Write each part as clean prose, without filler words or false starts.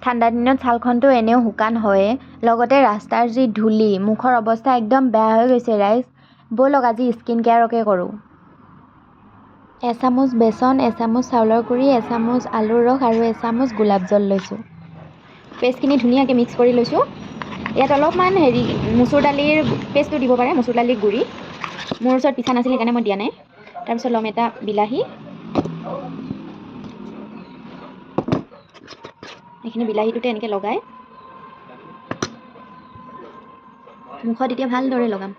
ঠাণ্ডা দিনত ছালখনটো এনেও শুকান হয়ে, লগতে ৰাস্তাৰ যি ধূলি, মুখৰ অৱস্থা একদম বেয়া হৈ গৈছে ৰাইজ। ব'লক আজি স্কিন কেয়াৰকে কৰোঁ। এচামুচ বেচন, এচামুচ চাউলৰ গুড়ি, এচামুচ আলুৰ ৰস আৰু এচামুচ গোলাপ জল লৈছোঁ। পেষ্টখিনি ধুনীয়াকৈ মিক্স কৰি লৈছোঁ। ইয়াত অলপমান মচুৰ দালিৰ পেষ্টটো দিব পাৰে, মচুৰ দালিৰ গুড়ি। মোৰ ওচৰত পিঠা নাছিল সেইকাৰণে মই দিয়া নাই। তাৰপিছত ল'ম এটা বিলাহী। এইখিনি বিলাহীটোতে এনেকৈ লগাই মুখত এতিয়া ভালদৰে লগাম।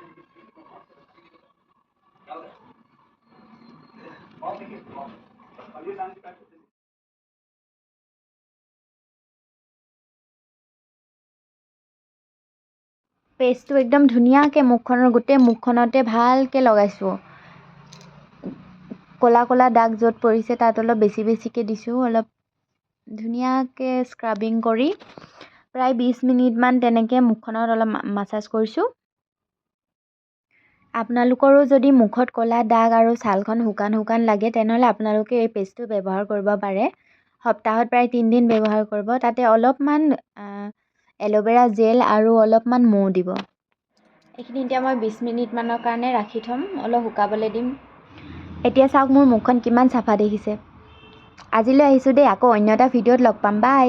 পেষ্টটো একদম ধুনীয়াকৈ গোটেই মুখখনতে ভালকৈ লগাইছোঁ। ক'লা ক'লা দাগ য'ত পৰিছে তাত অলপ বেছিকৈ দিছোঁ। অলপ ধুনীয়াকৈ স্ক্ৰাবিং কৰি প্ৰায় 20 মিনিটমান তেনেকৈ মুখখনত অলপ মাছাজ কৰিছোঁ। আপোনালোকৰো যদি মুখত ক'লা দাগ আৰু ছালখন শুকান লাগে তেনেহ'লে আপোনালোকে এই পেষ্টটো ব্যৱহাৰ কৰিব পাৰে। সপ্তাহত প্ৰায় 3 দিন ব্যৱহাৰ কৰিব। তাতে অলপমান এল'ভেৰা জেল আৰু অলপমান মৌ দিব। এইখিনি এতিয়া মই 20 মিনিটমানৰ কাৰণে ৰাখি থ'ম, অলপ শুকাবলৈ দিম। এতিয়া চাওক মোৰ মুখখন কিমান চাফা দেখিছে। আজিলৈ আহিছোঁ দেই, আকৌ অন্য এটা ভিডিঅ'ত লগ পাম। বাই।